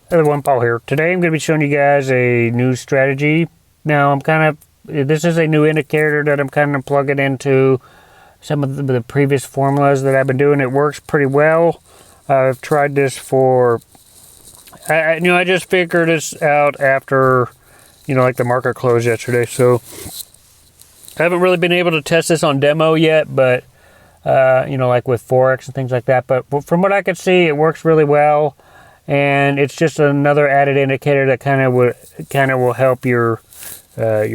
Hey everyone, Paul here. Today I'm going to be showing you guys a new strategy. Now this is a new indicator that I'm kind of plugging into some of the previous formulas that I've been doing. It works pretty well. I've tried this I just figured this out after, like the market closed yesterday. So I haven't really been able to test this on demo yet, but, like with FOREX and things like that. But from what I can see, it works really well. And it's just another added indicator that kind of will help your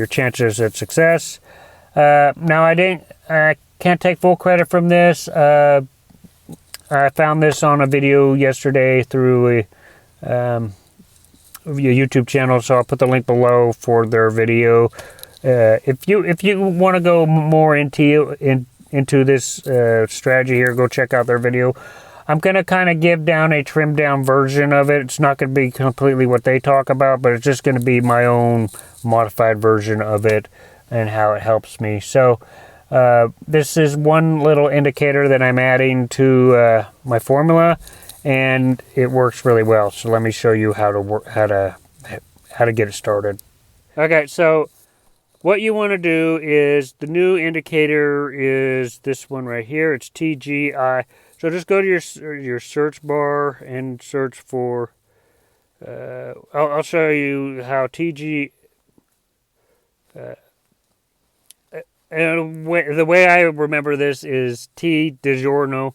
chances at success. Now I can't take full credit from this. I found this on a video yesterday through a YouTube channel, so I'll put the link below for their video. If you want to go more into this strategy here, go check out their video. I'm going to kind of give down a trimmed down version of it. It's not going to be completely what they talk about, but it's just going to be my own modified version of it and how it helps me. So this is one little indicator that I'm adding to my formula, and it works really well. So let me show you how to get it started. Okay, so what you want to do is, the new indicator is this one right here. It's TGI. So just go to your search bar and search for, I'll show you how TG, and the way I remember this is T DiGiorno.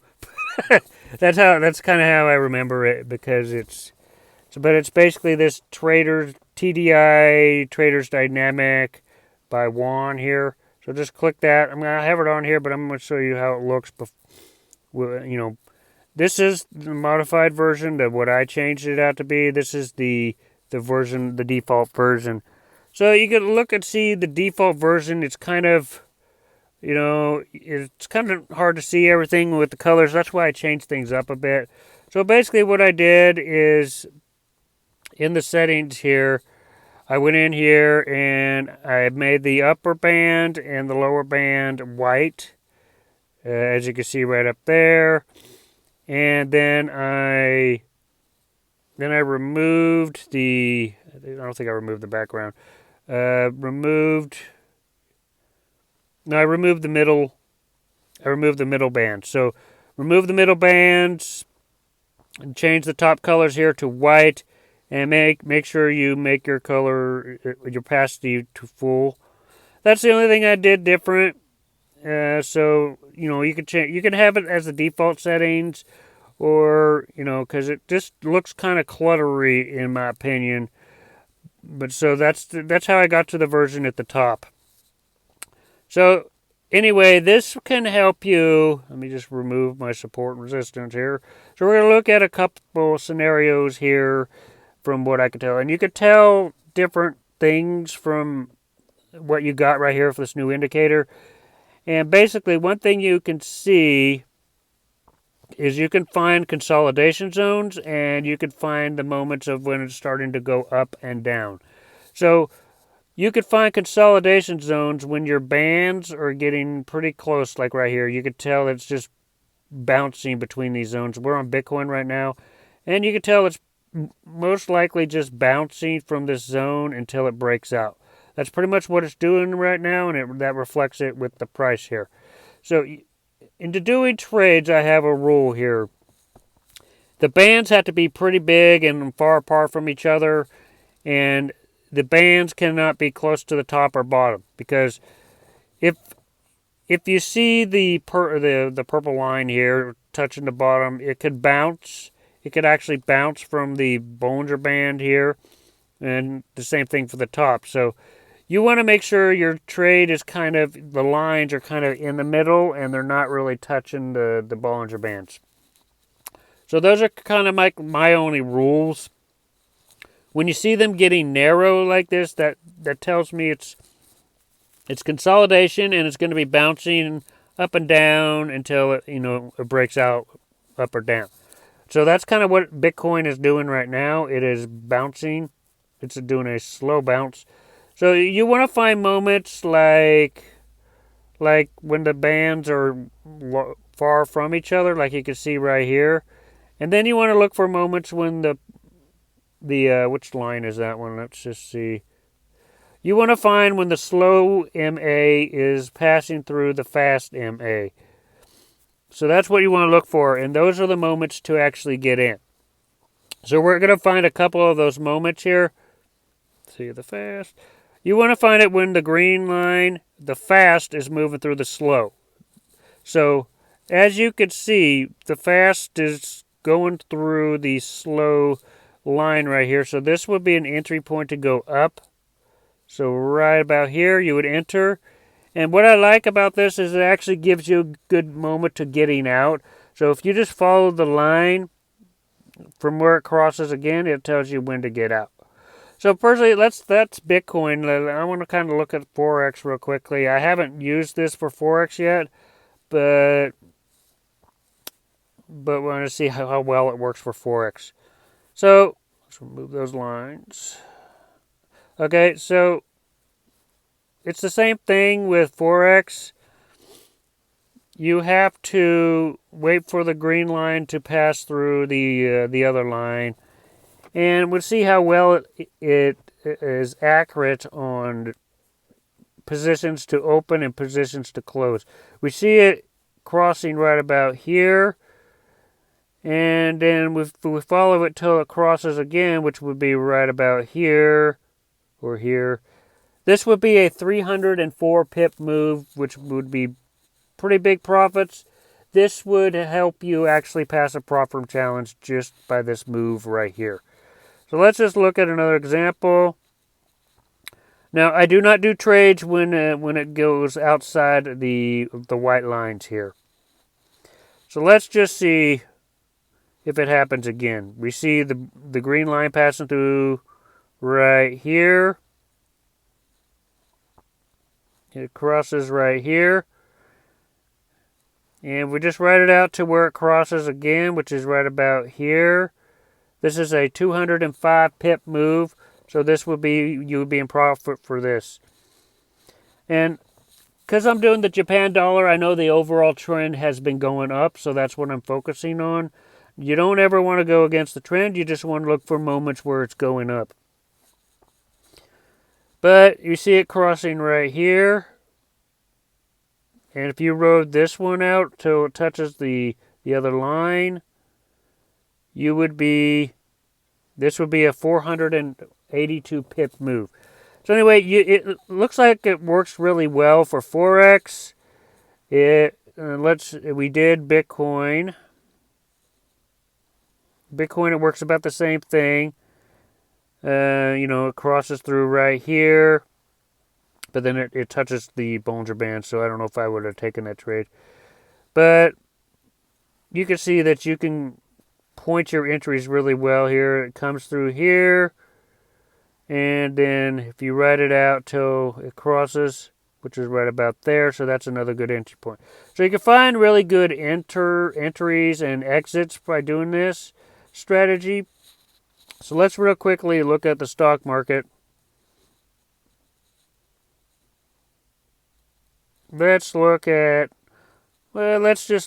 That's kind of how I remember it, because but it's basically this TDI, Traders Dynamic by Juan here. So just click that. I'm going to have it on here, but I'm going to show you how it looks before. This is the modified version of what I changed it out to be. This is the version, the default version. So you can look and see the default version. It's kind of, it's kind of hard to see everything with the colors. That's why I changed things up a bit. So basically what I did is, in the settings here, I went in here and I made the upper band and the lower band white. As you can see right up there. And then I removed I don't think I removed the background. I removed the middle. I removed the middle band. So remove the middle bands and change the top colors here to white, and make sure you make your color, your opacity to full. That's the only thing I did different. So you can change. You can have it as the default settings, or because it just looks kind of cluttery in my opinion. But so that's how I got to the version at the top. So anyway, this can help you. Let me just remove my support and resistance here. So we're going to look at a couple scenarios here from what I can tell, and you could tell different things from what you got right here for this new indicator. And basically, one thing you can see is you can find consolidation zones, and you can find the moments of when it's starting to go up and down. So you could find consolidation zones when your bands are getting pretty close, like right here. You could tell it's just bouncing between these zones. We're on Bitcoin right now, and you can tell it's most likely just bouncing from this zone until it breaks out. That's pretty much what it's doing right now, and that reflects it with the price here. So into doing trades, I have a rule here. The bands have to be pretty big and far apart from each other, and the bands cannot be close to the top or bottom, because if you see the purple line here touching the bottom, it could bounce. It could actually bounce from the Bollinger Band here, and the same thing for the top. So you want to make sure your trade is the lines are kind of in the middle, and they're not really touching the Bollinger Bands. So those are kind of my only rules. When you see them getting narrow like this, that tells me it's consolidation, and it's going to be bouncing up and down until it breaks out up or down. So that's kind of what Bitcoin is doing right now. It is bouncing. It's doing a slow bounce. So you want to find moments like when the bands are far from each other, like you can see right here. And then you want to look for moments when which line is that one? Let's just see. You want to find when the slow MA is passing through the fast MA. So that's what you want to look for, and those are the moments to actually get in. So we're going to find a couple of those moments here. See the fast. You want to find it when the green line, the fast, is moving through the slow. So as you can see, the fast is going through the slow line right here. So this would be an entry point to go up. So right about here, you would enter. And what I like about this is it actually gives you a good moment to getting out. So if you just follow the line from where it crosses again, it tells you when to get out. So personally, that's Bitcoin. I want to kind of look at Forex real quickly. I haven't used this for Forex yet, but we want to see how well it works for Forex. So let's remove those lines. Okay, so it's the same thing with Forex. You have to wait for the green line to pass through the other line, and we'll see how well it is accurate on positions to open and positions to close. We see it crossing right about here, and then we follow it till it crosses again, which would be right about here or here. This would be a 304 pip move, which would be pretty big profits. This would help you actually pass a profit challenge just by this move right here. So let's just look at another example. Now, I do not do trades when it goes outside the white lines here. So let's just see if it happens again. We see the green line passing through right here. It crosses right here. And we just write it out to where it crosses again, which is right about here. This is a 205 pip move. So this would be, you would be in profit for this. And because I'm doing the Japan dollar, I know the overall trend has been going up. So that's what I'm focusing on. You don't ever want to go against the trend. You just want to look for moments where it's going up. But you see it crossing right here. And if you rode this one out till it touches the other line, you would be, this would be a 482 pip move. So anyway, it looks like it works really well for Forex. We did Bitcoin. Bitcoin, it works about the same thing. It crosses through right here. But then it touches the Bollinger Band, so I don't know if I would have taken that trade. But you can see that you can point your entries really well here. It comes through here. And then if you write it out till it crosses, which is right about there, so that's another good entry point. So you can find really good entries and exits by doing this strategy. So let's real quickly look at the stock market. Let's just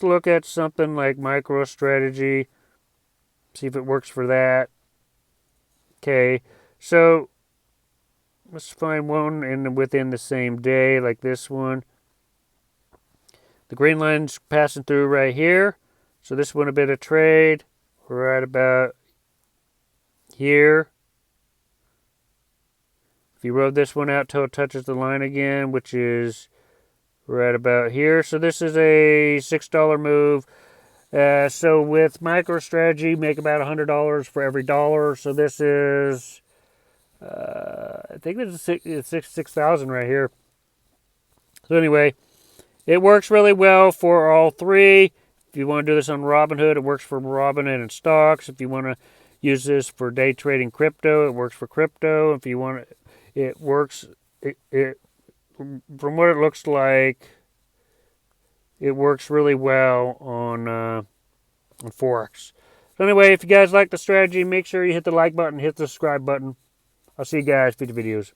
look at something like MicroStrategy. See if it works for that. Okay, so let's find one within the same day, like this one. The green line's passing through right here. So this one a bit of trade right about here. If you rode this one out till it touches the line again, which is right about here. So this is a $6 move. So with MicroStrategy, make about $100 for every dollar. So this is, I think this is 6,000 right here. So anyway, it works really well for all three. If you want to do this on Robinhood, it works for Robinhood and stocks. If you want to use this for day trading crypto, it works for crypto. If you want to, it works. From what it looks like, it works really well on Forex. So anyway, if you guys like the strategy, make sure you hit the like button, hit the subscribe button. I'll see you guys in future videos.